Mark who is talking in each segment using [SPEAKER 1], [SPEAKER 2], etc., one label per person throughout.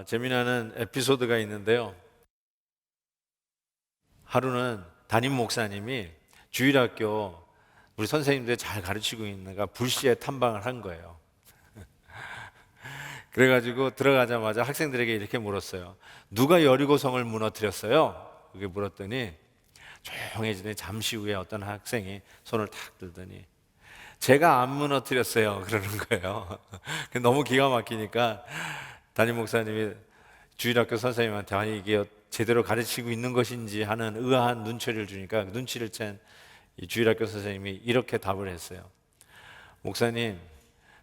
[SPEAKER 1] 재미나는 에피소드가 있는데요. 하루는 담임 목사님이 주일학교 우리 선생님들 잘 가르치고 있는가 불시에 탐방을 한 거예요. 그래가지고 들어가자마자 학생들에게 이렇게 물었어요. 누가 여리고성을 무너뜨렸어요? 그렇게 물었더니 조용해지더니 잠시 후에 어떤 학생이 손을 탁 들더니 제가 안 무너뜨렸어요 그러는 거예요. 너무 기가 막히니까 담임 목사님이 주일학교 선생님한테 아니 이게 제대로 가르치고 있는 것인지 하는 의아한 눈초리를 주니까 눈치를 챈 이 주일학교 선생님이 이렇게 답을 했어요. 목사님,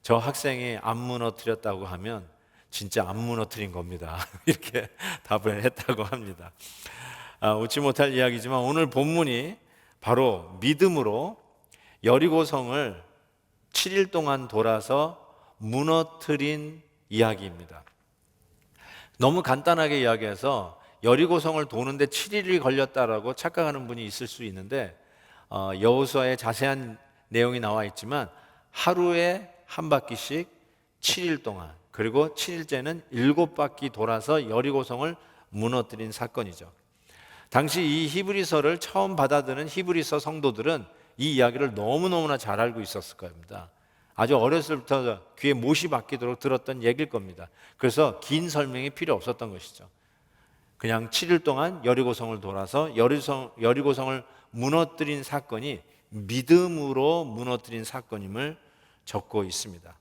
[SPEAKER 1] 저 학생이 안 무너뜨렸다고 하면 진짜 안 무너뜨린 겁니다. 이렇게 답을 했다고 합니다. 웃지 못할 이야기지만 오늘 본문이 바로 믿음으로 여리고성을 7일 동안 돌아서 무너뜨린 이야기입니다. 너무 간단하게 이야기해서 여리고성을 도는데 7일이 걸렸다라고 착각하는 분이 있을 수 있는데 여호수아의 자세한 내용이 나와 있지만 하루에 한 바퀴씩 7일 동안, 그리고 7일째는 7바퀴 돌아서 여리고성을 무너뜨린 사건이죠. 당시 이 히브리서를 처음 받아드는 히브리서 성도들은 이 이야기를 너무너무나 잘 알고 있었을 겁니다. 아주 어렸을 때부터 귀에 못이 박히도록 들었던 얘기일 겁니다. 그래서 긴 설명이 필요 없었던 것이죠. 그냥 7일 동안 여리고성을 돌아서 여리고성을 무너뜨린 사건이 믿음으로 무너뜨린 사건임을 적고 있습니다.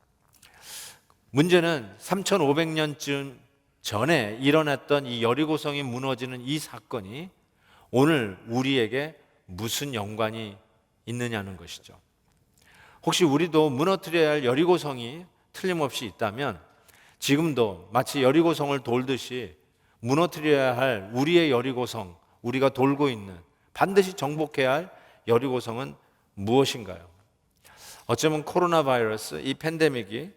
[SPEAKER 1] 문제는 3500년쯤 전에 일어났던 이 여리고성이 무너지는 이 사건이 오늘 우리에게 무슨 연관이 있느냐는 것이죠. 혹시 우리도 무너뜨려야 할 여리고성이 틀림없이 있다면 지금도 마치 여리고성을 돌듯이 무너뜨려야 할 우리의 여리고성, 우리가 돌고 있는 반드시 정복해야 할 여리고성은 무엇인가요? 어쩌면 코로나 바이러스, 이 팬데믹이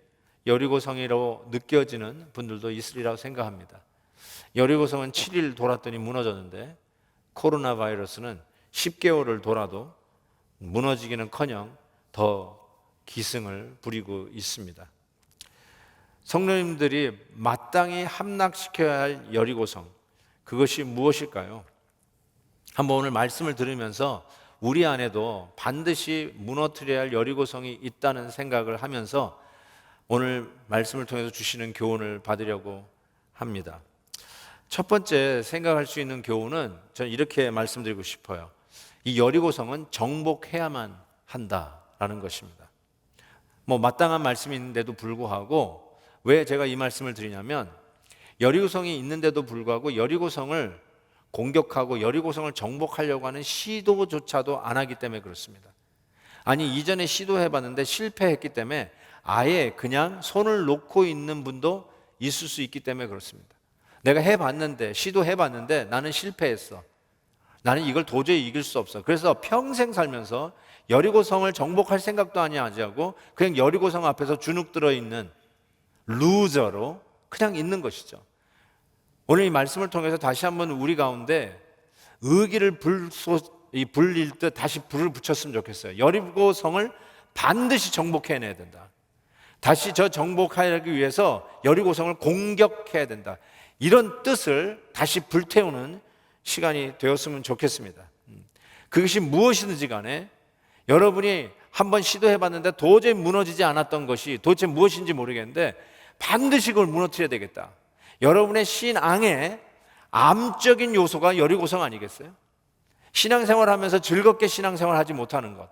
[SPEAKER 1] 여리고성이라고 느껴지는 분들도 있으리라고 생각합니다. 여리고성은 7일 돌았더니 무너졌는데 코로나 바이러스는 10개월을 돌아도 무너지기는커녕 더 기승을 부리고 있습니다. 성도님들이 마땅히 함락시켜야 할 여리고성, 그것이 무엇일까요? 한번 오늘 말씀을 들으면서 우리 안에도 반드시 무너뜨려야 할 여리고성이 있다는 생각을 하면서 오늘 말씀을 통해서 주시는 교훈을 받으려고 합니다. 첫 번째 생각할 수 있는 교훈은 저는 이렇게 말씀드리고 싶어요. 이 여리고성은 정복해야만 한다라는 것입니다. 마땅한 말씀이 있는데도 불구하고 왜 제가 이 말씀을 드리냐면 여리고성이 있는데도 불구하고 여리고성을 공격하고 여리고성을 정복하려고 하는 시도조차도 안 하기 때문에 그렇습니다. 아니 이전에 시도해봤는데 실패했기 때문에 아예 그냥 손을 놓고 있는 분도 있을 수 있기 때문에 그렇습니다. 내가 해봤는데 시도해봤는데 나는 실패했어. 나는 이걸 도저히 이길 수 없어. 그래서 평생 살면서 여리고성을 정복할 생각도 아니 하고 그냥 여리고성 앞에서 주눅 들어있는 루저로 그냥 있는 것이죠. 오늘 이 말씀을 통해서 다시 한번 우리 가운데 의기를 불릴 듯 다시 불을 붙였으면 좋겠어요. 여리고성을 반드시 정복해내야 된다. 다시 저 정복하기 위해서 여리고성을 공격해야 된다. 이런 뜻을 다시 불태우는 시간이 되었으면 좋겠습니다. 그것이 무엇이든지 간에 여러분이 한번 시도해봤는데 도저히 무너지지 않았던 것이 도대체 무엇인지 모르겠는데 반드시 그걸 무너뜨려야 되겠다. 여러분의 신앙의 암적인 요소가 여리고성 아니겠어요? 신앙생활 하면서 즐겁게 신앙생활 하지 못하는 것,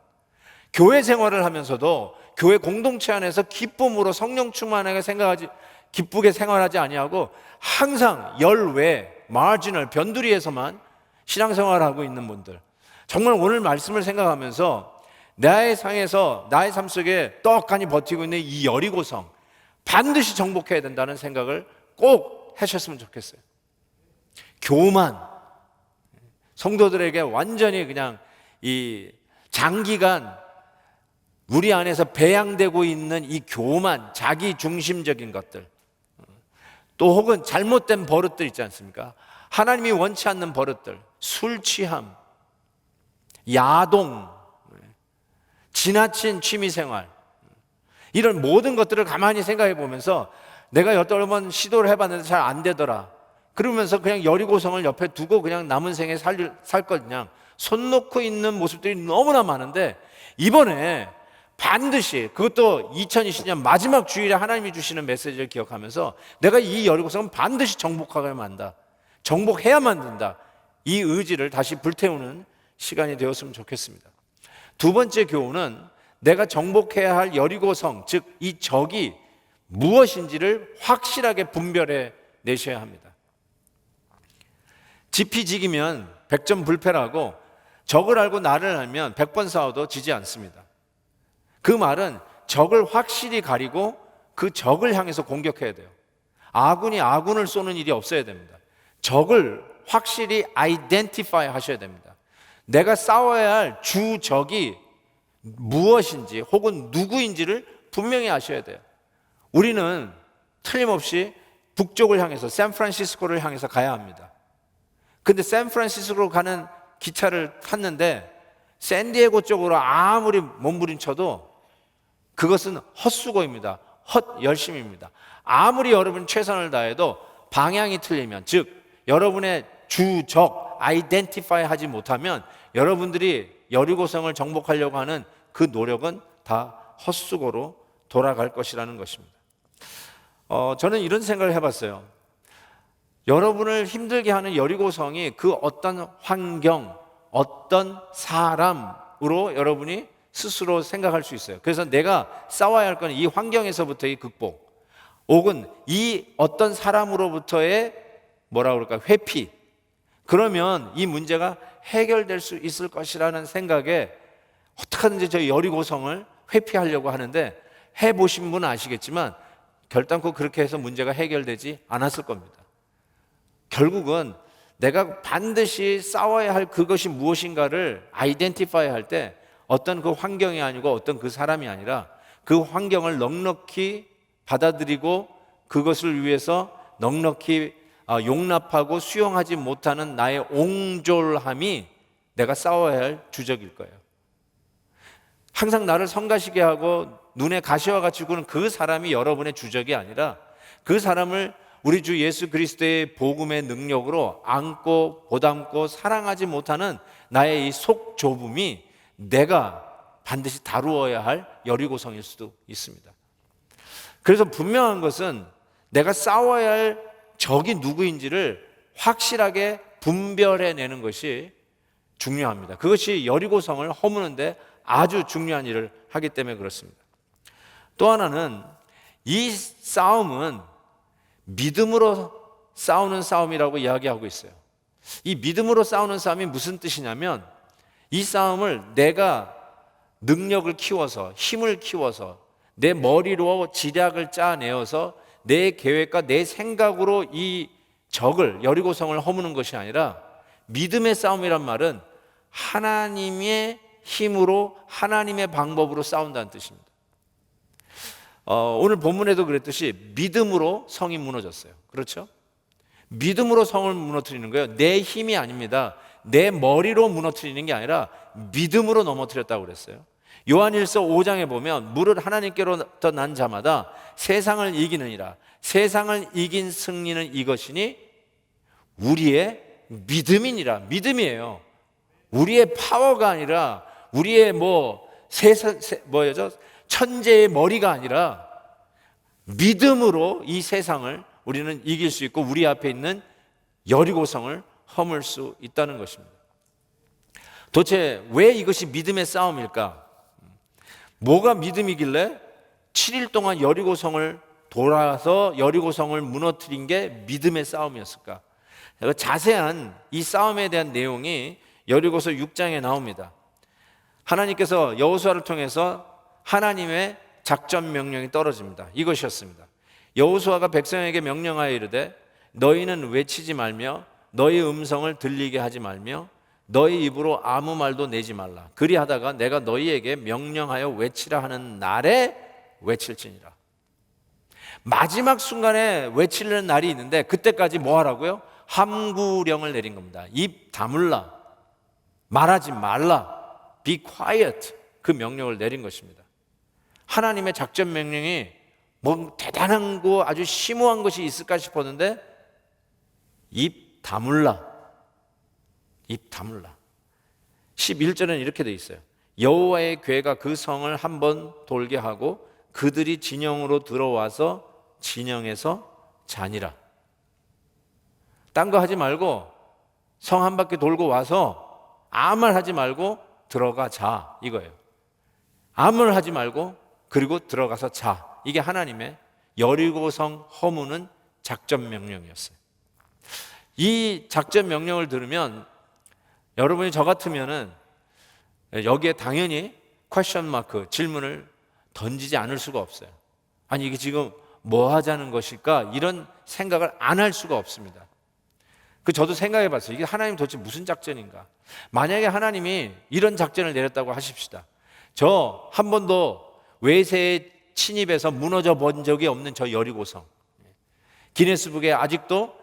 [SPEAKER 1] 교회 생활을 하면서도 교회 공동체 안에서 기쁨으로 성령 충만하게 생각하지, 기쁘게 생활하지 아니하고 항상 열외, 마지널, 변두리에서만 신앙생활을 하고 있는 분들, 정말 오늘 말씀을 생각하면서 나의 삶 속에 떡하니 버티고 있는 이 여리고성 반드시 정복해야 된다는 생각을 꼭 하셨으면 좋겠어요. 교만, 성도들에게 완전히 그냥 이 장기간 우리 안에서 배양되고 있는 이 교만, 자기 중심적인 것들, 또 혹은 잘못된 버릇들 있지 않습니까? 하나님이 원치 않는 버릇들, 술 취함, 야동, 지나친 취미생활, 이런 모든 것들을 가만히 생각해 보면서 내가 여러 번 시도를 해봤는데 잘 안 되더라. 그러면서 그냥 여리고성을 옆에 두고 그냥 남은 생에 살 것 그냥 손 놓고 있는 모습들이 너무나 많은데, 이번에 반드시, 그것도 2020년 마지막 주일에 하나님이 주시는 메시지를 기억하면서 내가 이 여리고성은 반드시 정복하야만 한다, 정복해야만 된다, 이 의지를 다시 불태우는 시간이 되었으면 좋겠습니다. 두 번째 교훈은 내가 정복해야 할 여리고성, 즉 이 적이 무엇인지를 확실하게 분별해 내셔야 합니다. 지피지기면 백전불패라고, 적을 알고 나를 알면 100번 싸워도 지지 않습니다. 그 말은 적을 확실히 가리고 그 적을 향해서 공격해야 돼요. 아군이 아군을 쏘는 일이 없어야 됩니다. 적을 확실히 아이덴티파이 하셔야 됩니다. 내가 싸워야 할 주적이 무엇인지 혹은 누구인지를 분명히 아셔야 돼요. 우리는 틀림없이 북쪽을 향해서, 샌프란시스코를 향해서 가야 합니다. 근데 샌프란시스코로 가는 기차를 탔는데 샌디에고 쪽으로 아무리 몸부림쳐도 그것은 헛수고입니다. 헛열심입니다. 아무리 여러분 최선을 다해도 방향이 틀리면, 즉 여러분의 주적 아이덴티파이 하지 못하면 여러분들이 여리고성을 정복하려고 하는 그 노력은 다 헛수고로 돌아갈 것이라는 것입니다. 저는 이런 생각을 해봤어요. 여러분을 힘들게 하는 여리고성이 그 어떤 환경, 어떤 사람으로 여러분이 스스로 생각할 수 있어요. 그래서 내가 싸워야 할 건 이 환경에서부터의 극복, 혹은 이 어떤 사람으로부터의 뭐라 그럴까, 회피. 그러면 이 문제가 해결될 수 있을 것이라는 생각에 어떻게든지 저 여리고성을 회피하려고 하는데, 해보신 분은 아시겠지만 결단코 그렇게 해서 문제가 해결되지 않았을 겁니다. 결국은 내가 반드시 싸워야 할 그것이 무엇인가를 아이덴티파이 할 때 어떤 그 환경이 아니고 어떤 그 사람이 아니라 그 환경을 넉넉히 받아들이고 그것을 위해서 넉넉히 용납하고 수용하지 못하는 나의 옹졸함이 내가 싸워야 할 주적일 거예요. 항상 나를 성가시게 하고 눈에 가시와 같이 구는 그 사람이 여러분의 주적이 아니라, 그 사람을 우리 주 예수 그리스도의 복음의 능력으로 안고 보담고 사랑하지 못하는 나의 이 속 좁음이 내가 반드시 다루어야 할 여리고성일 수도 있습니다. 그래서 분명한 것은 내가 싸워야 할 적이 누구인지를 확실하게 분별해내는 것이 중요합니다. 그것이 여리고성을 허무는데 아주 중요한 일을 하기 때문에 그렇습니다. 또 하나는 이 싸움은 믿음으로 싸우는 싸움이라고 이야기하고 있어요. 이 믿음으로 싸우는 싸움이 무슨 뜻이냐면, 이 싸움을 내가 능력을 키워서, 힘을 키워서, 내 머리로 지략을 짜내어서 내 계획과 내 생각으로 이 적을, 여리고성을 허무는 것이 아니라, 믿음의 싸움이란 말은 하나님의 힘으로, 하나님의 방법으로 싸운다는 뜻입니다. 오늘 본문에도 그랬듯이 믿음으로 성이 무너졌어요. 그렇죠? 믿음으로 성을 무너뜨리는 거예요. 내 힘이 아닙니다. 내 머리로 무너뜨리는 게 아니라 믿음으로 넘어뜨렸다고 그랬어요. 요한일서 5장에 보면 무릇 하나님께로부터 난 자마다 세상을 이기느니라. 세상을 이긴 승리는 이것이니 우리의 믿음이니라. 믿음이에요. 우리의 파워가 아니라, 우리의 천재의 머리가 아니라 믿음으로 이 세상을 우리는 이길 수 있고 우리 앞에 있는 여리고성을 허물 수 있다는 것입니다. 도대체 왜 이것이 믿음의 싸움일까? 뭐가 믿음이길래 7일 동안 여리고성을 돌아서 여리고성을 무너뜨린 게 믿음의 싸움이었을까? 자세한 이 싸움에 대한 내용이 여리고서 6장에 나옵니다. 하나님께서 여호수아를 통해서 하나님의 작전 명령이 떨어집니다. 이것이었습니다. 여호수아가 백성에게 명령하여 이르되 너희는 외치지 말며 너희 음성을 들리게 하지 말며 너희 입으로 아무 말도 내지 말라. 그리하다가 내가 너희에게 명령하여 외치라 하는 날에 외칠지니라. 마지막 순간에 외치는 날이 있는데 그때까지 뭐 하라고요? 함구령을 내린 겁니다. 입 다물라, 말하지 말라, be quiet, 그 명령을 내린 것입니다. 하나님의 작전 명령이 뭐 대단한 거 아주 심오한 것이 있을까 싶었는데 입 다물라. 입 다물라. 11절에는 이렇게 돼 있어요. 여호와의 궤가 그 성을 한번 돌게 하고 그들이 진영으로 들어와서 진영에서 자니라. 딴 거 하지 말고 성 한 바퀴 돌고 와서 아무 말 하지 말고 들어가 자, 이거예요. 아무 말 하지 말고 그리고 들어가서 자. 이게 하나님의 여리고성 허무는 작전 명령이었어요. 이 작전 명령을 들으면 여러분이 저 같으면은 여기에 당연히 퀘스천 마크, 질문을 던지지 않을 수가 없어요. 아니 이게 지금 뭐 하자는 것일까? 이런 생각을 안 할 수가 없습니다. 저도 생각해 봤어요. 이게 하나님 도대체 무슨 작전인가? 만약에 하나님이 이런 작전을 내렸다고 하십시다. 저 한 번도 외세에 침입해서 무너져 본 적이 없는 저 여리고성, 기네스북에 아직도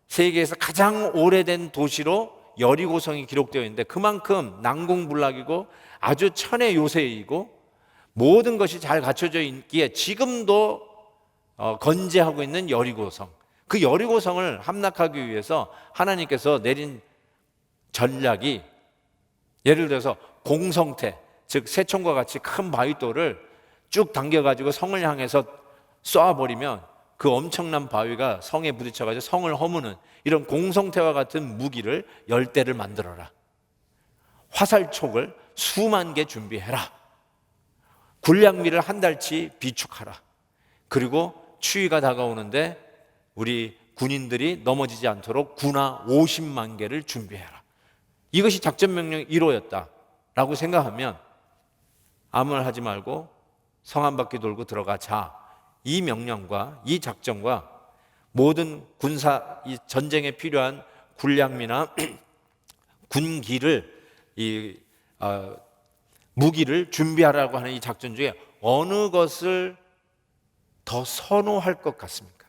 [SPEAKER 1] 세계에서 가장 오래된 도시로 여리고성이 기록되어 있는데 그만큼 난공불락이고 아주 천의 요새이고 모든 것이 잘 갖춰져 있기에 지금도 건재하고 있는 여리고성, 그 여리고성을 함락하기 위해서 하나님께서 내린 전략이 예를 들어서 공성태, 즉 새총과 같이 큰 바위돌을 쭉 당겨가지고 성을 향해서 쏘아버리면 그 엄청난 바위가 성에 부딪혀가지고 성을 허무는 이런 공성태와 같은 무기를 10대를 만들어라. 화살촉을 수만 개 준비해라. 군량미를 한 달치 비축하라. 그리고 추위가 다가오는데 우리 군인들이 넘어지지 않도록 군화 50만 개를 준비해라. 이것이 작전명령 1호였다라고 생각하면 아무 말 하지 말고 성 한 바퀴 돌고 들어가자. 이 명령과 이 작전과 모든 군사 이 전쟁에 필요한 군량미나 군기를 무기를 준비하라고 하는 이 작전 중에 어느 것을 더 선호할 것 같습니까?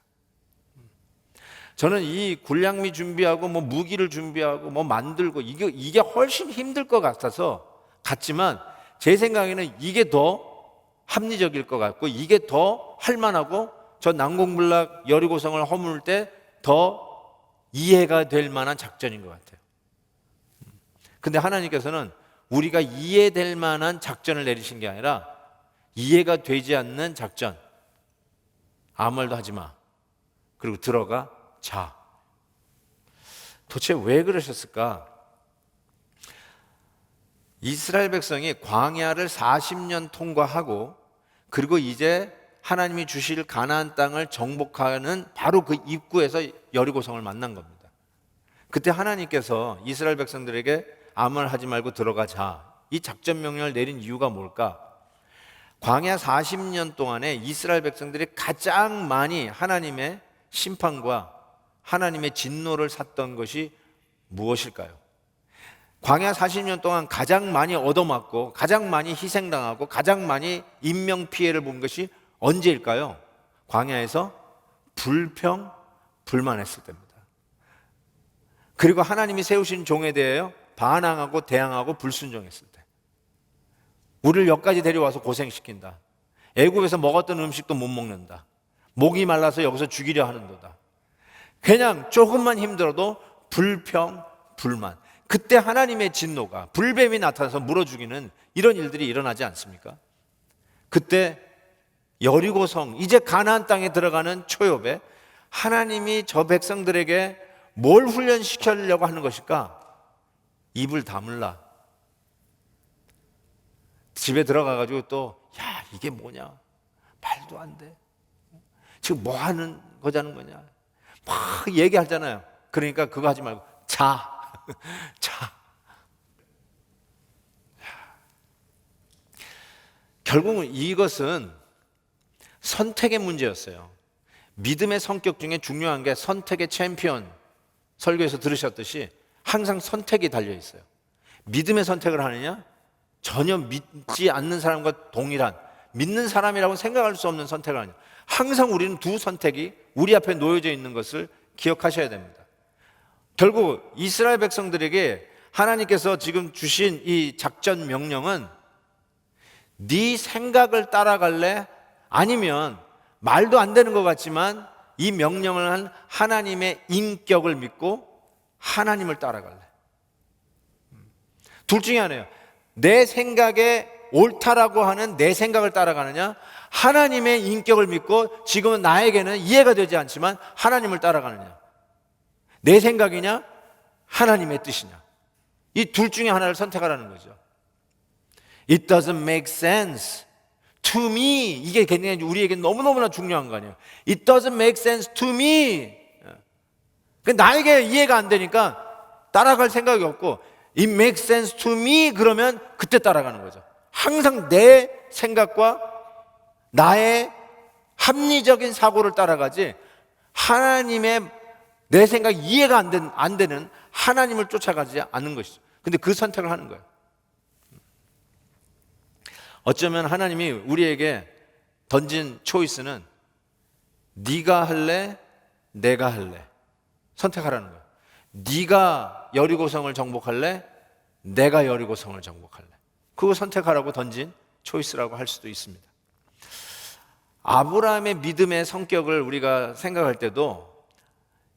[SPEAKER 1] 저는 이 군량미 준비하고 뭐 무기를 준비하고 뭐 만들고 이게 훨씬 힘들 것 같지만 제 생각에는 이게 더 합리적일 것 같고 이게 더 할만하고 저 난공불락 여리고성을 허물 때 더 이해가 될 만한 작전인 것 같아요. 근데 하나님께서는 우리가 이해될 만한 작전을 내리신 게 아니라 이해가 되지 않는 작전, 아무 말도 하지 마. 그리고 들어가 자. 도대체 왜 그러셨을까? 이스라엘 백성이 광야를 40년 통과하고 그리고 이제 하나님이 주실 가나안 땅을 정복하는 바로 그 입구에서 여리고성을 만난 겁니다. 그때 하나님께서 이스라엘 백성들에게 아무 말 하지 말고 들어가자. 이 작전 명령을 내린 이유가 뭘까? 광야 40년 동안에 이스라엘 백성들이 가장 많이 하나님의 심판과 하나님의 진노를 샀던 것이 무엇일까요? 광야 40년 동안 가장 많이 얻어맞고 가장 많이 희생당하고 가장 많이 인명피해를 본 것이 언제일까요? 광야에서 불평, 불만했을 때입니다. 그리고 하나님이 세우신 종에 대하여 반항하고 대항하고 불순종했을 때. 우리를 여기까지 데려와서 고생시킨다. 애굽에서 먹었던 음식도 못 먹는다. 목이 말라서 여기서 죽이려 하는도다. 그냥 조금만 힘들어도 불평, 불만. 그때 하나님의 진노가 불뱀이 나타나서 물어 죽이는 이런 일들이 일어나지 않습니까? 그때 여리고성, 이제 가나안 땅에 들어가는 초엽에 하나님이 저 백성들에게 뭘 훈련시키려고 하는 것일까? 입을 다물라. 집에 들어가가지고 또 야 이게 뭐냐? 말도 안 돼. 지금 뭐 하는 거자는 거냐? 막 얘기하잖아요. 그러니까 그거 하지 말고 자. 자. 결국은 이것은 선택의 문제였어요. 믿음의 성격 중에 중요한 게 선택의 챔피언, 설교에서 들으셨듯이 항상 선택이 달려 있어요. 믿음의 선택을 하느냐? 전혀 믿지 않는 사람과 동일한, 믿는 사람이라고 생각할 수 없는 선택을 하느냐? 항상 우리는 두 선택이 우리 앞에 놓여져 있는 것을 기억하셔야 됩니다. 결국 이스라엘 백성들에게 하나님께서 지금 주신 이 작전 명령은 네 생각을 따라갈래? 아니면 말도 안 되는 것 같지만 이 명령을 한 하나님의 인격을 믿고 하나님을 따라갈래. 둘 중에 하나예요. 내 생각에 옳다라고 하는 내 생각을 따라가느냐, 하나님의 인격을 믿고 지금은 나에게는 이해가 되지 않지만 하나님을 따라가느냐. 내 생각이냐, 하나님의 뜻이냐. 이 둘 중에 하나를 선택하라는 거죠. It doesn't make sense to me. 이게 굉장히 우리에게 너무너무나 중요한 거 아니에요. It doesn't make sense to me. 나에게 이해가 안 되니까 따라갈 생각이 없고, It makes sense to me 그러면 그때 따라가는 거죠. 항상 내 생각과 나의 합리적인 사고를 따라가지 하나님의 내 생각 이해가 안 되는 하나님을 쫓아가지 않는 것이죠. 근데 그 선택을 하는 거예요. 어쩌면 하나님이 우리에게 던진 초이스는 네가 할래, 내가 할래. 선택하라는 거예요. 네가 여리고성을 정복할래, 내가 여리고성을 정복할래. 그거 선택하라고 던진 초이스라고 할 수도 있습니다. 아브라함의 믿음의 성격을 우리가 생각할 때도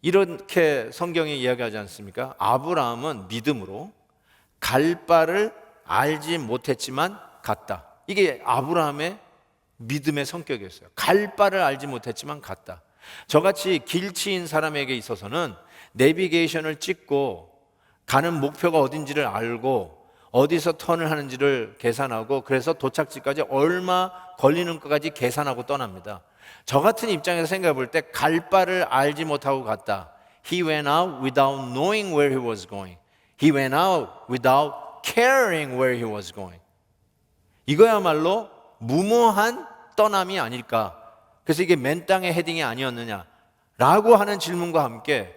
[SPEAKER 1] 이렇게 성경이 이야기하지 않습니까? 아브라함은 믿음으로 갈 바를 알지 못했지만 갔다. 이게 아브라함의 믿음의 성격이었어요. 갈 바를 알지 못했지만 갔다. 저같이 길치인 사람에게 있어서는 내비게이션을 찍고 가는 목표가 어딘지를 알고 어디서 턴을 하는지를 계산하고 그래서 도착지까지 얼마 걸리는 것까지 계산하고 떠납니다. 저 같은 입장에서 생각해 볼 때 갈 바를 알지 못하고 갔다. He went out without knowing where he was going. He went out without caring where he was going. 이거야말로 무모한 떠남이 아닐까. 그래서 이게 맨 땅의 헤딩이 아니었느냐라고 하는 질문과 함께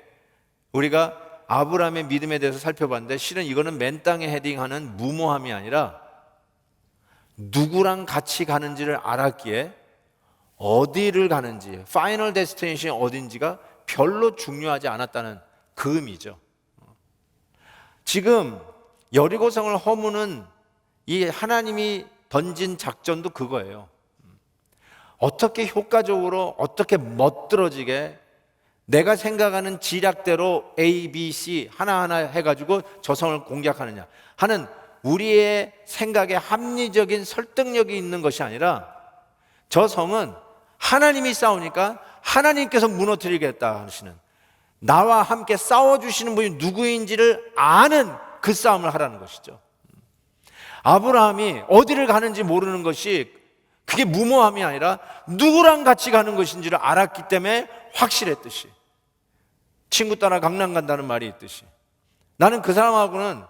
[SPEAKER 1] 우리가 아브라함의 믿음에 대해서 살펴봤는데 실은 이거는 맨 땅에 헤딩하는 무모함이 아니라 누구랑 같이 가는지를 알았기에 어디를 가는지, 파이널 데스티네이션이 어딘지가 별로 중요하지 않았다는 그 의미죠. 지금 여리고성을 허무는 이 하나님이 던진 작전도 그거예요. 어떻게 효과적으로, 어떻게 멋들어지게 내가 생각하는 지략대로 A, B, C 하나하나 해가지고 저 성을 공략하느냐 하는 우리의 생각에 합리적인 설득력이 있는 것이 아니라 저 성은 하나님이 싸우니까 하나님께서 무너뜨리겠다 하시는, 나와 함께 싸워주시는 분이 누구인지를 아는 그 싸움을 하라는 것이죠. 아브라함이 어디를 가는지 모르는 것이 그게 무모함이 아니라 누구랑 같이 가는 것인지를 알았기 때문에 확실했듯이, 친구 따라 강남 간다는 말이 있듯이 나는 그 사람하고는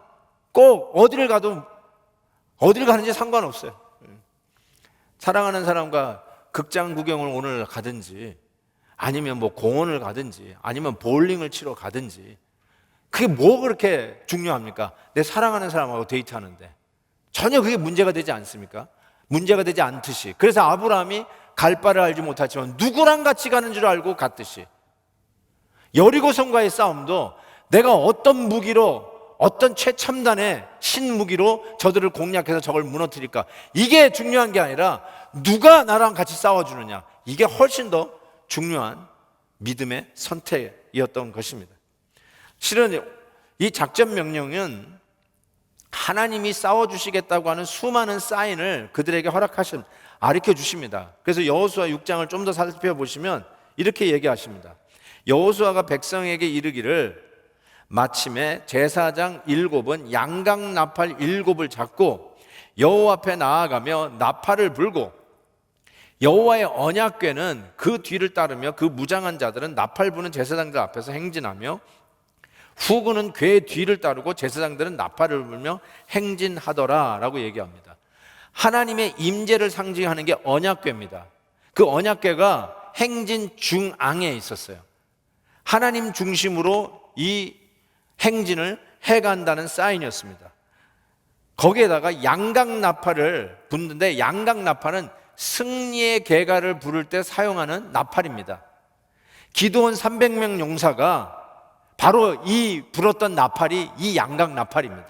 [SPEAKER 1] 꼭 어디를 가도 어디를 가는지 상관없어요. 사랑하는 사람과 극장 구경을 오늘 가든지 아니면 뭐 공원을 가든지 아니면 볼링을 치러 가든지 그게 뭐 그렇게 중요합니까? 내 사랑하는 사람하고 데이트하는데 전혀 그게 문제가 되지 않습니까? 문제가 되지 않듯이, 그래서 아브라함이 갈 바를 알지 못하지만 누구랑 같이 가는 줄 알고 갔듯이 여리고성과의 싸움도 내가 어떤 무기로, 어떤 최첨단의 신무기로 저들을 공략해서 저걸 무너뜨릴까, 이게 중요한 게 아니라 누가 나랑 같이 싸워주느냐, 이게 훨씬 더 중요한 믿음의 선택이었던 것입니다. 실은 이 작전 명령은 하나님이 싸워주시겠다고 하는 수많은 사인을 그들에게 가르쳐 주십니다. 그래서 여호수아 6장을 좀 더 살펴보시면 이렇게 얘기하십니다. 여호수아가 백성에게 이르기를 마침에 제사장 7은 양각 나팔 7을 잡고 여호와 앞에 나아가며 나팔을 불고 여호와의 언약궤는 그 뒤를 따르며 그 무장한 자들은 나팔 부는 제사장들 앞에서 행진하며 후군은 궤 뒤를 따르고 제사장들은 나팔을 불며 행진하더라 라고 얘기합니다. 하나님의 임재를 상징하는 게 언약궤입니다. 그 언약궤가 행진 중앙에 있었어요. 하나님 중심으로 이 행진을 해간다는 사인이었습니다. 거기에다가 양각 나팔을 붓는데, 양각 나팔은 승리의 계가를 부를 때 사용하는 나팔입니다. 기드온 300명 용사가 바로 이 불었던 나팔이 이 양각 나팔입니다.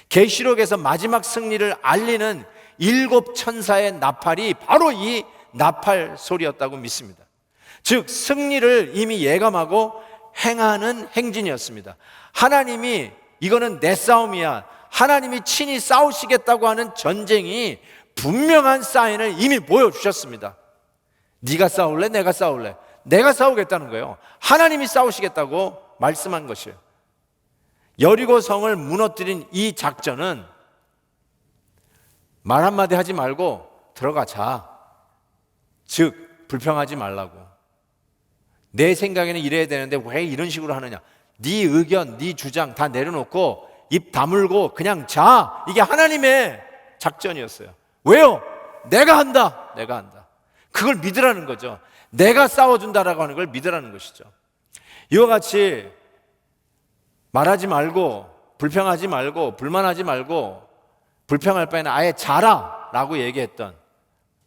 [SPEAKER 1] 계시록에서 마지막 승리를 알리는 7 천사의 나팔이 바로 이 나팔 소리였다고 믿습니다. 즉 승리를 이미 예감하고 행하는 행진이었습니다. 하나님이 이거는 내 싸움이야, 하나님이 친히 싸우시겠다고 하는 전쟁이 분명한 사인을 이미 보여주셨습니다. 네가 싸울래? 내가 싸울래? 내가 싸우겠다는 거예요. 하나님이 싸우시겠다고 말씀한 것이에요. 여리고 성을 무너뜨린 이 작전은 말 한마디 하지 말고 들어가자, 즉 불평하지 말라고. 내 생각에는 이래야 되는데 왜 이런 식으로 하느냐, 네 의견, 네 주장 다 내려놓고 입 다물고 그냥 자, 이게 하나님의 작전이었어요. 왜요? 내가 한다, 내가 한다. 그걸 믿으라는 거죠. 내가 싸워준다라고 하는 걸 믿으라는 것이죠. 이와 같이 말하지 말고, 불평하지 말고, 불만하지 말고, 불평할 바에는 아예 자라 라고 얘기했던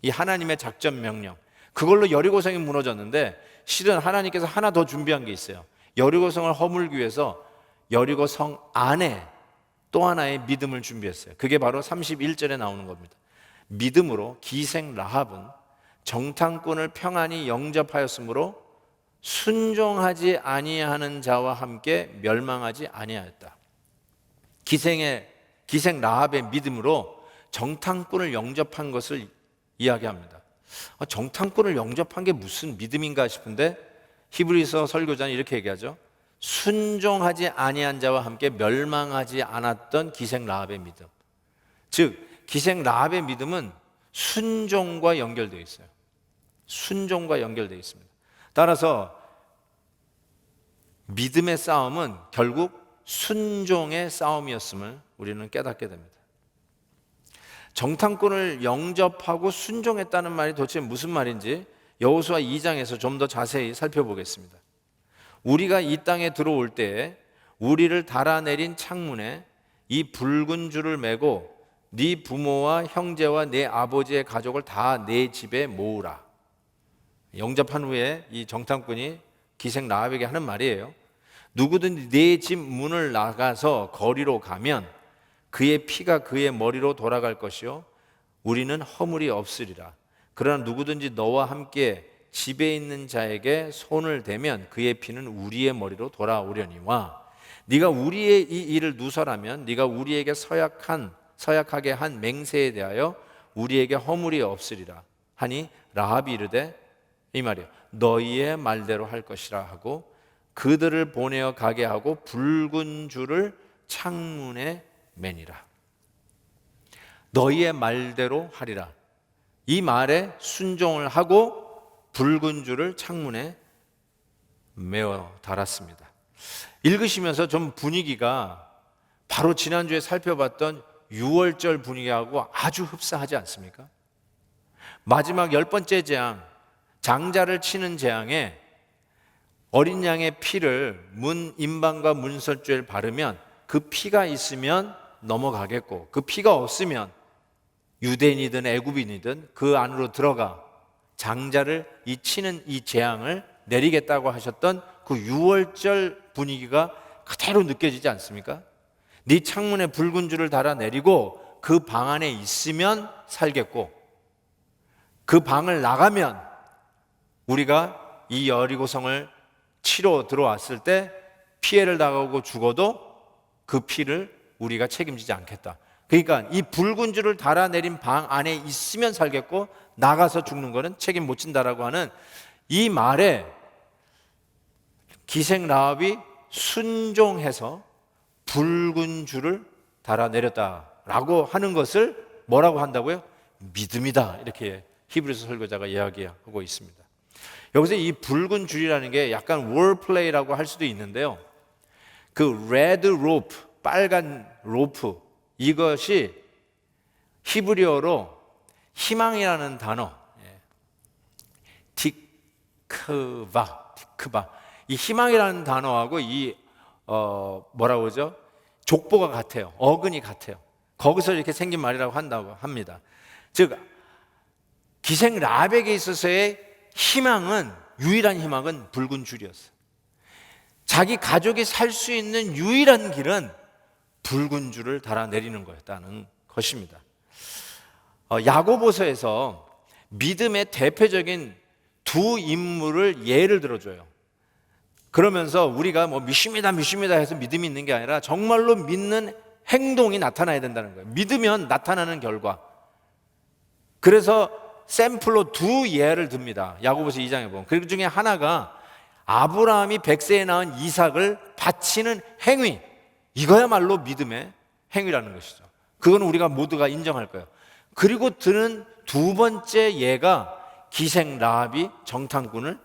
[SPEAKER 1] 이 하나님의 작전 명령, 그걸로 여리고성이 무너졌는데 실은 하나님께서 하나 더 준비한 게 있어요. 여리고성을 허물기 위해서 여리고성 안에 또 하나의 믿음을 준비했어요. 그게 바로 31절에 나오는 겁니다. 믿음으로 기생 라합은 정탐꾼을 평안히 영접하였으므로 순종하지 아니하는 자와 함께 멸망하지 아니하였다. 기생 라합의 믿음으로 정탐꾼을 영접한 것을 이야기합니다. 정탐꾼을 영접한 게 무슨 믿음인가 싶은데 히브리서 설교자는 이렇게 얘기하죠. 순종하지 아니한 자와 함께 멸망하지 않았던 기생 라합의 믿음. 즉 기생 라합의 믿음은 순종과 연결되어 있어요. 순종과 연결되어 있습니다. 따라서 믿음의 싸움은 결국 순종의 싸움이었음을 우리는 깨닫게 됩니다. 정탐꾼을 영접하고 순종했다는 말이 도대체 무슨 말인지 여호수아 2장에서 좀 더 자세히 살펴보겠습니다. 우리가 이 땅에 들어올 때에 우리를 달아내린 창문에 이 붉은 줄을 매고 네 부모와 형제와 내 아버지의 가족을 다 내 집에 모으라. 영접한 후에 이 정탐꾼이 기생 라합에게 하는 말이에요. 누구든 내 집 문을 나가서 거리로 가면 그의 피가 그의 머리로 돌아갈 것이요 우리는 허물이 없으리라. 그러나 누구든지 너와 함께 집에 있는 자에게 손을 대면 그의 피는 우리의 머리로 돌아오려니와 네가 우리의 이 일을 누설하면 네가 우리에게 서약하게 한 맹세에 대하여 우리에게 허물이 없으리라 하니 라합이 이르되, 이 말이에요, 너희의 말대로 할 것이라 하고 그들을 보내어 가게 하고 붉은 줄을 창문에 매니라. 너희의 말대로 하리라. 이 말에 순종을 하고 붉은 줄을 창문에 메어 달았습니다. 읽으시면서 좀 분위기가 바로 지난주에 살펴봤던 6월절 분위기하고 아주 흡사하지 않습니까? 마지막 10번째 재앙, 장자를 치는 재앙에 어린 양의 피를 문 임방과 문설주에 바르면 그 피가 있으면 넘어가겠고 그 피가 없으면 유대인이든 애굽인이든 그 안으로 들어가 장자를 치는 이 재앙을 내리겠다고 하셨던 그 6월절 분위기가 그대로 느껴지지 않습니까? 네 창문에 붉은 줄을 달아 내리고 그 방 안에 있으면 살겠고 그 방을 나가면 우리가 이 여리고성을 치러 들어왔을 때 피해를 당하고 죽어도 그 피를 우리가 책임지지 않겠다. 그러니까 이 붉은 줄을 달아내린 방 안에 있으면 살겠고 나가서 죽는 거는 책임 못 진다라고 하는 이 말에 기생 라합이 순종해서 붉은 줄을 달아내렸다라고 하는 것을 뭐라고 한다고요? 믿음이다, 이렇게 히브리서 설교자가 이야기하고 있습니다. 여기서 이 붉은 줄이라는 게 약간 월플레이라고 할 수도 있는데요, 그 레드 로프, 빨간 로프, 이것이 히브리어로 희망이라는 단어, 티크바, 이 희망이라는 단어하고 이 뭐라고 그러죠? 족보가 같아요. 어근이 같아요. 거기서 이렇게 생긴 말이라고 한다고 합니다. 즉 기생 라합에게 있어서의 희망은, 유일한 희망은 붉은 줄이었어요. 자기 가족이 살 수 있는 유일한 길은 붉은 줄을 달아내리는 거였다는 것입니다. 야고보서에서 믿음의 대표적인 두 인물을 예를 들어줘요. 그러면서 우리가 뭐 믿습니다 해서 믿음이 있는 게 아니라 정말로 믿는 행동이 나타나야 된다는 거예요. 믿으면 나타나는 결과. 그래서 샘플로 두 예를 듭니다. 야고보서 2장에 보면. 그 중에 하나가 아브라함이 100세에 낳은 이삭을 바치는 행위. 이거야말로 믿음의 행위라는 것이죠. 그건 우리가 모두가 인정할 거예요. 그리고 드는 두 번째 예가 기생 라합이 정탐꾼을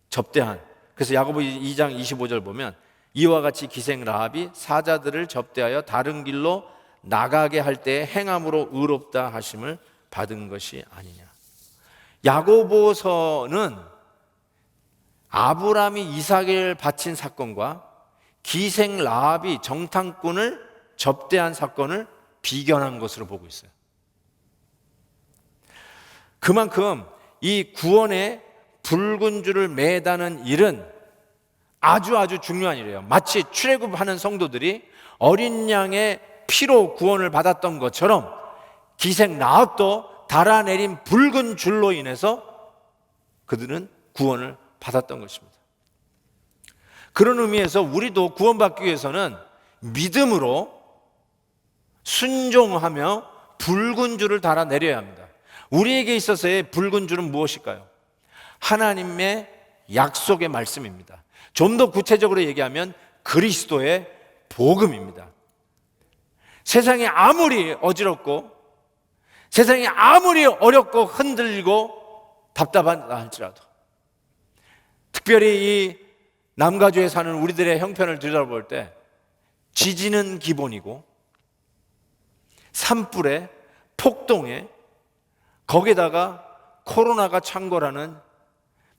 [SPEAKER 1] 접대한. 그래서 야고보 2장 25절 보면 이와 같이 기생 라합이 사자들을 접대하여 다른 길로 나가게 할 때에 행함으로 의롭다 하심을 받은 것이 아니냐. 야고보서는 아브라함이 이삭을 바친 사건과 기생 라합이 정탐꾼을 접대한 사건을 비견한 것으로 보고 있어요. 그만큼 이 구원의 붉은 줄을 매다는 일은 아주 중요한 일이에요. 마치 출애굽하는 성도들이 어린 양의 피로 구원을 받았던 것처럼 기생 라합도 달아내린 붉은 줄로 인해서 그들은 구원을 받았던 것입니다. 그런 의미에서 우리도 구원받기 위해서는 믿음으로 순종하며 붉은 줄을 달아내려야 합니다. 우리에게 있어서의 붉은 줄은 무엇일까요? 하나님의 약속의 말씀입니다. 좀 더 구체적으로 얘기하면 그리스도의 복음입니다. 세상이 아무리 어지럽고 세상이 아무리 어렵고 흔들리고 답답하다 할지라도, 특별히 이 남가주에 사는 우리들의 형편을 들여다볼 때 지진은 기본이고 산불에 폭동에 거기다가 코로나가 창궐하는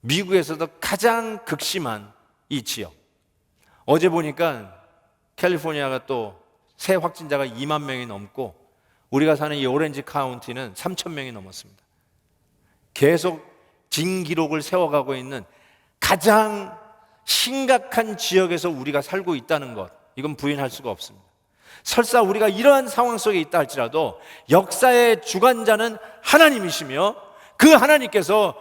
[SPEAKER 1] 미국에서도 가장 극심한 이 지역. 어제 보니까 캘리포니아가 또 새 확진자가 2만 명이 넘고 우리가 사는 이 오렌지 카운티는 3천 명이 넘었습니다. 계속 진기록을 세워가고 있는 가장 심각한 지역에서 우리가 살고 있다는 것, 이건 부인할 수가 없습니다. 설사 우리가 이러한 상황 속에 있다 할지라도 역사의 주관자는 하나님이시며 그 하나님께서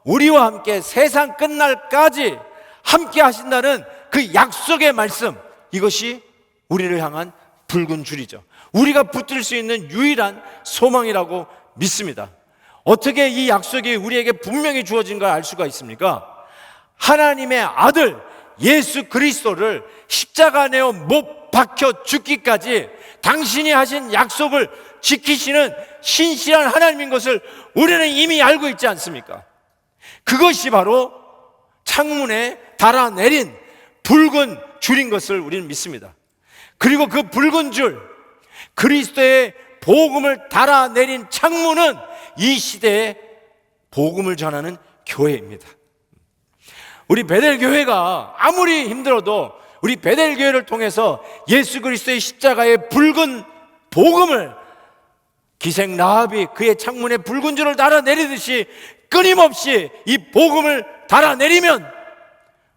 [SPEAKER 1] 우리와 함께 세상 끝날까지 함께 하신다는 그 약속의 말씀, 이것이 우리를 향한 붉은 줄이죠. 우리가 붙들 수 있는 유일한 소망이라고 믿습니다. 어떻게 이 약속이 우리에게 분명히 주어진 걸 알 수가 있습니까? 하나님의 아들 예수 그리스도를 십자가 내어 못 박혀 죽기까지 당신이 하신 약속을 지키시는 신실한 하나님인 것을 우리는 이미 알고 있지 않습니까? 그것이 바로 창문에 달아내린 붉은 줄인 것을 우리는 믿습니다. 그리고 그 붉은 줄, 그리스도의 복음을 달아내린 창문은 이 시대에 복음을 전하는 교회입니다. 우리 베델교회가 아무리 힘들어도 우리 베델교회를 통해서 예수 그리스도의 십자가의 붉은 복음을 기생 라합이 그의 창문에 붉은 줄을 달아내리듯이 끊임없이 이 복음을 달아내리면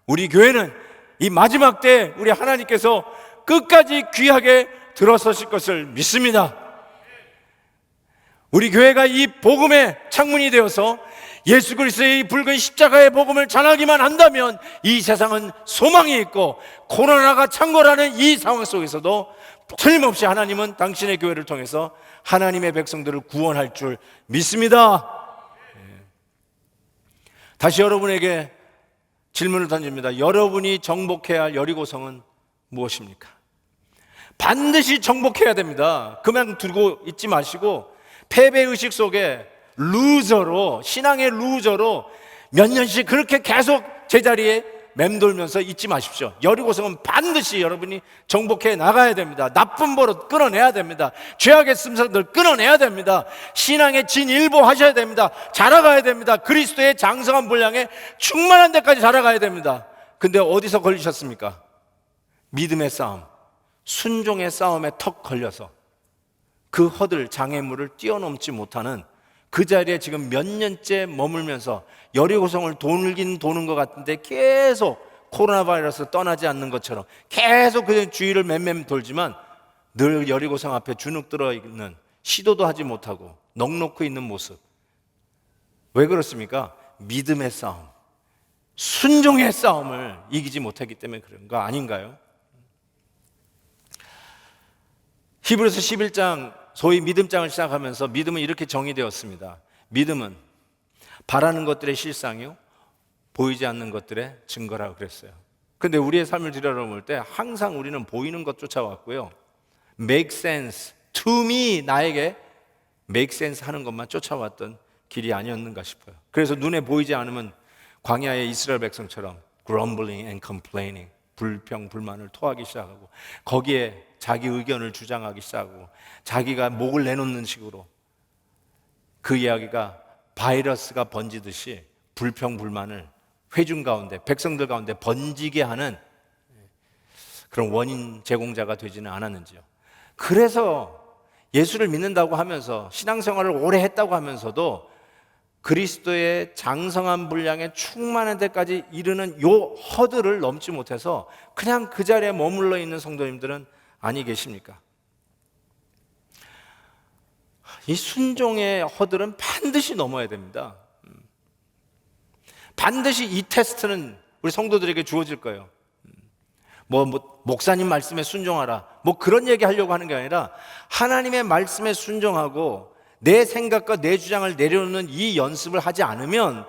[SPEAKER 1] 우리 교회는 이 마지막 때 우리 하나님께서 끝까지 귀하게 들어서실 것을 믿습니다. 우리 교회가 이 복음의 창문이 되어서 예수 그리스도의 이 붉은 십자가의 복음을 전하기만 한다면 이 세상은 소망이 있고 코로나가 창궐하는 이 상황 속에서도 틀림없이 하나님은 당신의 교회를 통해서 하나님의 백성들을 구원할 줄 믿습니다. 다시 여러분에게 질문을 던집니다. 여러분이 정복해야 할 여리고성은 무엇입니까? 반드시 정복해야 됩니다. 그냥 두고 있지 마시고 패배의식 속에 루저로, 신앙의 루저로 몇 년씩 그렇게 계속 제자리에 맴돌면서 있지 마십시오. 여리고성은 반드시 여러분이 정복해 나가야 됩니다. 나쁜 버릇 끊어내야 됩니다. 죄악의 씀성들 끊어내야 됩니다. 신앙의 진일보 하셔야 됩니다. 자라가야 됩니다. 그리스도의 장성한 분량에 충만한 데까지 자라가야 됩니다. 근데 어디서 걸리셨습니까? 믿음의 싸움, 순종의 싸움에 턱 걸려서 그 허들 장애물을 뛰어넘지 못하는 그 자리에 지금 몇 년째 머물면서 여리고성을 도는 것 같은데 계속 코로나 바이러스 떠나지 않는 것처럼 계속 그 주위를 맴맴 돌지만 늘 여리고성 앞에 주눅 들어 있는, 시도도 하지 못하고 넋놓고 있는 모습, 왜 그렇습니까? 믿음의 싸움, 순종의 싸움을 이기지 못했기 때문에 그런 거 아닌가요? 히브리서 11장, 소위 믿음장을 시작하면서 믿음은 이렇게 정의되었습니다. 믿음은 바라는 것들의 실상이요, 보이지 않는 것들의 증거라고 그랬어요. 근데 우리의 삶을 들여다볼 때 항상 우리는 보이는 것 쫓아왔고요, make sense to me, 나에게 make sense 하는 것만 쫓아왔던 길이 아니었는가 싶어요. 그래서 눈에 보이지 않으면 광야의 이스라엘 백성처럼 grumbling and complaining, 불평, 불만을 토하기 시작하고, 거기에 자기 의견을 주장하기 시작하고, 자기가 목을 내놓는 식으로 그 이야기가 바이러스가 번지듯이 불평, 불만을 회중 가운데, 백성들 가운데 번지게 하는 그런 원인 제공자가 되지는 않았는지요. 그래서 예수를 믿는다고 하면서, 신앙생활을 오래 했다고 하면서도 그리스도의 장성한 분량에 충만한 데까지 이르는 요 허들을 넘지 못해서 그냥 그 자리에 머물러 있는 성도님들은 아니 계십니까? 이 순종의 허들은 반드시 넘어야 됩니다. 반드시 이 테스트는 우리 성도들에게 주어질 거예요. 목사님 말씀에 순종하라, 그런 얘기 하려고 하는 게 아니라, 하나님의 말씀에 순종하고 내 생각과 내 주장을 내려놓는 이 연습을 하지 않으면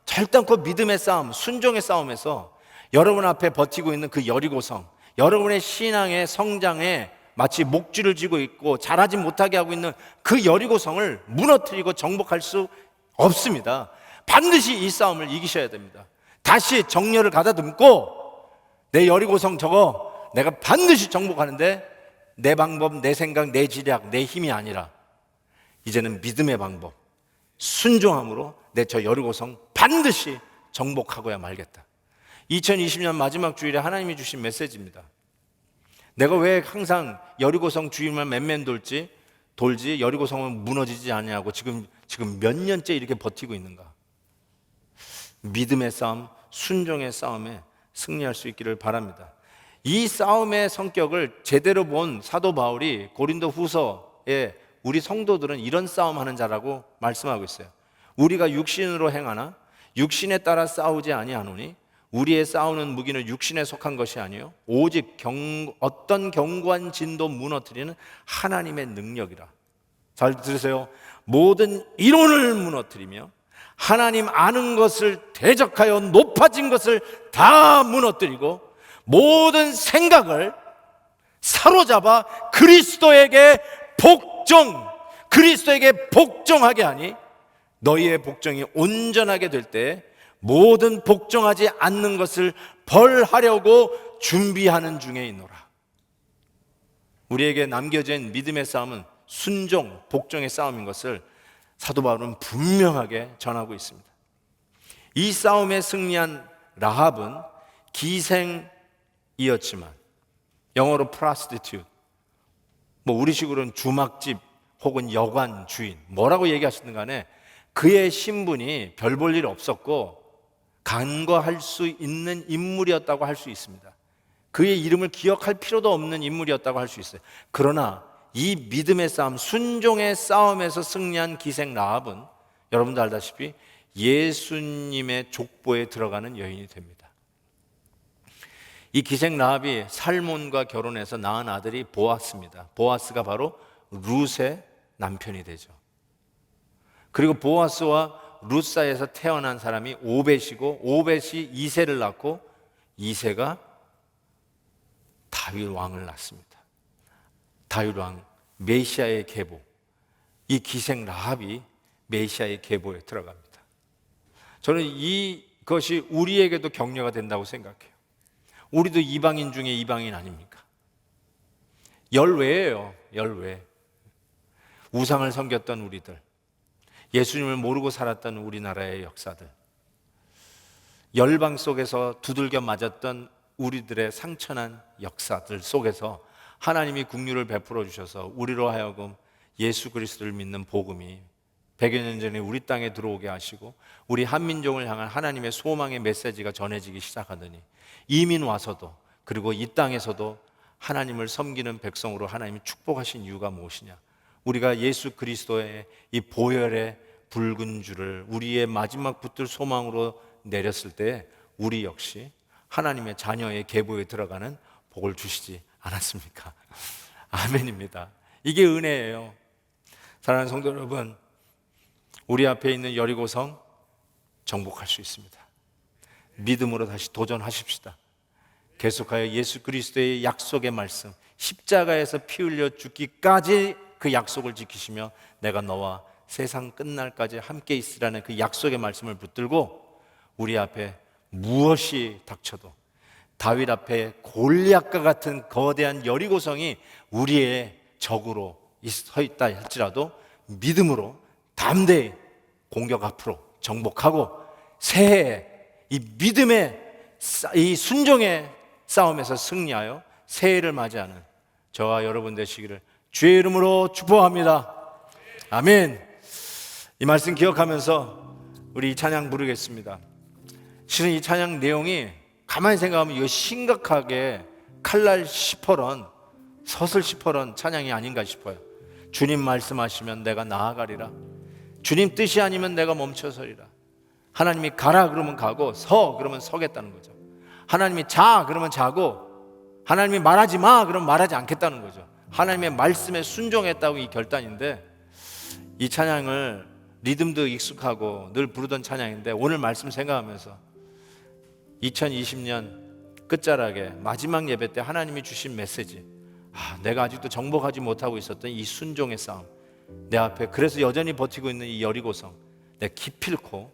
[SPEAKER 1] 결단코 믿음의 싸움, 순종의 싸움에서 여러분 앞에 버티고 있는 그 여리고성, 여러분의 신앙의 성장에 마치 목줄을 쥐고 있고 자라지 못하게 하고 있는 그 여리고성을 무너뜨리고 정복할 수 없습니다. 반드시 이 싸움을 이기셔야 됩니다. 다시 정렬을 가다듬고, 내 여리고성 저거 내가 반드시 정복하는데 내 방법, 내 생각, 내 지략, 내 힘이 아니라 이제는 믿음의 방법, 순종함으로 내 저 여리고성 반드시 정복하고야 말겠다. 2020년 마지막 주일에 하나님이 주신 메시지입니다. 내가 왜 항상 여리고성 주위만 맨맨 돌지 여리고성은 무너지지 않냐고 지금 몇 년째 이렇게 버티고 있는가. 믿음의 싸움, 순종의 싸움에 승리할 수 있기를 바랍니다. 이 싸움의 성격을 제대로 본 사도 바울이 고린도 후서에 우리 성도들은 이런 싸움하는 자라고 말씀하고 있어요. 우리가 육신으로 행하나 육신에 따라 싸우지 아니하노니 우리의 싸우는 무기는 육신에 속한 것이 아니요 오직 어떤 견고한 진도 무너뜨리는 하나님의 능력이라. 잘 들으세요. 모든 이론을 무너뜨리며 하나님 아는 것을 대적하여 높아진 것을 다 무너뜨리고 모든 생각을 사로잡아 그리스도에게 복종하게 하니 너희의 복종이 온전하게 될 때 모든 복종하지 않는 것을 벌하려고 준비하는 중에 있노라. 우리에게 남겨진 믿음의 싸움은 순종, 복종의 싸움인 것을 사도 바울은 분명하게 전하고 있습니다. 이 싸움에 승리한 라합은 기생이었지만, 영어로 prostitute, 우리식으로는 주막집 혹은 여관 주인, 뭐라고 얘기하시든 간에 그의 신분이 별 볼 일 없었고 간과할 수 있는 인물이었다고 할 수 있습니다. 그의 이름을 기억할 필요도 없는 인물이었다고 할 수 있어요. 그러나 이 믿음의 싸움, 순종의 싸움에서 승리한 기생 라합은 여러분도 알다시피 예수님의 족보에 들어가는 여인이 됩니다. 이 기생 라합이 살몬과 결혼해서 낳은 아들이 보아스입니다. 보아스가 바로 룻의 남편이 되죠. 그리고 보아스와 룻 사이에서 태어난 사람이 오벳이고, 오벳이 이새를 낳고 이새가 다윗 왕을 낳습니다. 다윗 왕, 메시아의 계보. 이 기생 라합이 메시아의 계보에 들어갑니다. 저는 이것이 우리에게도 격려가 된다고 생각해요. 우리도 이방인 중에 이방인 아닙니까? 열외예요, 열외. 우상을 섬겼던 우리들, 예수님을 모르고 살았던 우리나라의 역사들, 열방 속에서 두들겨 맞았던 우리들의 상처난 역사들 속에서 하나님이 긍휼을 베풀어 주셔서 우리로 하여금 예수 그리스도를 믿는 복음이 100여 년 전에 우리 땅에 들어오게 하시고 우리 한민족을 향한 하나님의 소망의 메시지가 전해지기 시작하더니, 이민 와서도, 그리고 이 땅에서도 하나님을 섬기는 백성으로 하나님이 축복하신 이유가 무엇이냐? 우리가 예수 그리스도의 이 보혈의 붉은 줄을 우리의 마지막 붙들 소망으로 내렸을 때 우리 역시 하나님의 자녀의 계보에 들어가는 복을 주시지 않았습니까? 아멘입니다. 이게 은혜예요. 사랑하는 성도 여러분, 우리 앞에 있는 여리고성 정복할 수 있습니다. 믿음으로 다시 도전하십시다. 계속하여 예수 그리스도의 약속의 말씀, 십자가에서 피 흘려 죽기까지 그 약속을 지키시며 내가 너와 세상 끝날까지 함께 있으라는 그 약속의 말씀을 붙들고 우리 앞에 무엇이 닥쳐도 다윗 앞에 골리앗과 같은 거대한 여리고성이 우리의 적으로 서 있다 할지라도 믿음으로 담대히 공격 앞으로 정복하고 새해에 이 믿음의 이 순종의 싸움에서 승리하여 새해를 맞이하는 저와 여러분 되시기를 주의 이름으로 축복합니다. 아멘. 이 말씀 기억하면서 우리 이 찬양 부르겠습니다. 실은 이 찬양 내용이 가만히 생각하면 이거 심각하게 칼날 시퍼런 서슬 시퍼런 찬양이 아닌가 싶어요. 주님 말씀하시면 내가 나아가리라. 주님 뜻이 아니면 내가 멈춰서리라. 하나님이 가라 그러면 가고 서 그러면 서겠다는 거죠. 하나님이 자 그러면 자고 하나님이 말하지 마 그러면 말하지 않겠다는 거죠. 하나님의 말씀에 순종했다고 이 결단인데, 이 찬양을 리듬도 익숙하고 늘 부르던 찬양인데 오늘 말씀 생각하면서 2020년 끝자락에 마지막 예배 때 하나님이 주신 메시지, 내가 아직도 정복하지 못하고 있었던 이 순종의 싸움, 내 앞에 그래서 여전히 버티고 있는 이 여리고성, 내가 기필코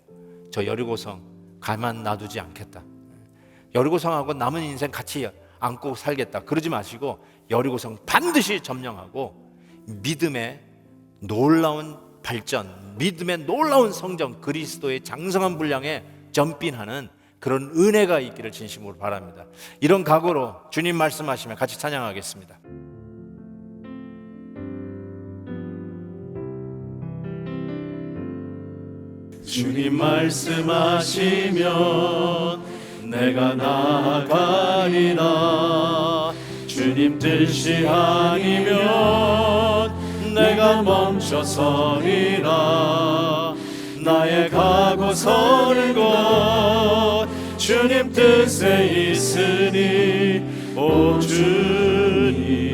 [SPEAKER 1] 저 여리고성 가만 놔두지 않겠다. 여리고성하고 남은 인생 같이 안고 살겠다 그러지 마시고 여리고성 반드시 점령하고 믿음의 놀라운 발전, 믿음의 놀라운 성정, 그리스도의 장성한 분량에 전빈하는 그런 은혜가 있기를 진심으로 바랍니다. 이런 각오로 주님 말씀하시면 같이 찬양하겠습니다.
[SPEAKER 2] 주님 말씀하시면 내가 나아가리라. 주님 뜻이 아니면 내가 멈춰서리라. 나의 가고 서는 곳 주님 뜻에 있으니 오 주님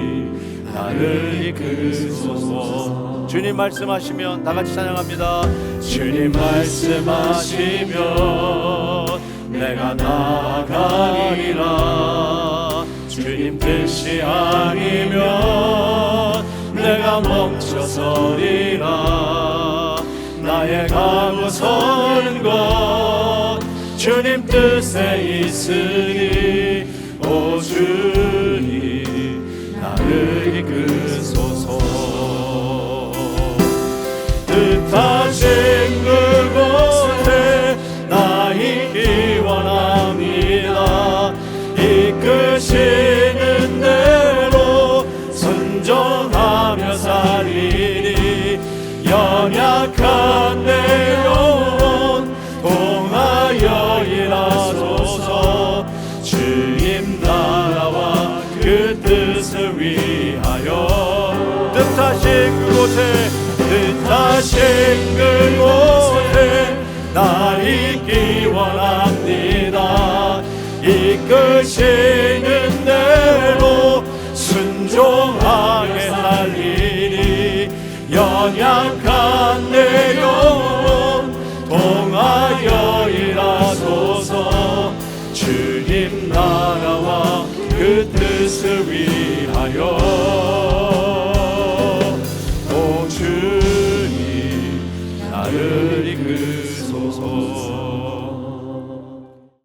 [SPEAKER 2] 나를 이끄소서.
[SPEAKER 1] 주님 말씀하시면 다 같이 찬양합니다.
[SPEAKER 2] 주님 말씀하시면 내가 나아가리라. 주님 뜻이 아니면 내가 멈춰서리라. 나의 가고 서는 곳 주님 뜻에 있으니 오 주님 나를 이끄소서. 뜻하신 그곳에 나 있기 원합니다. 이끄시는 대로 순종하며 살리니 연약한 내 영혼 통하여 일하소서. 주님 나라와 그 뜻을 위하여 뜻하신 그곳에 나 있기 원합니다. 이끄시는 대로 순종하게 살리니 연약한 내 영혼 통하여 일하소서. 주님 나라와 그 뜻을 위하여 오 주님 나를 이끄소서.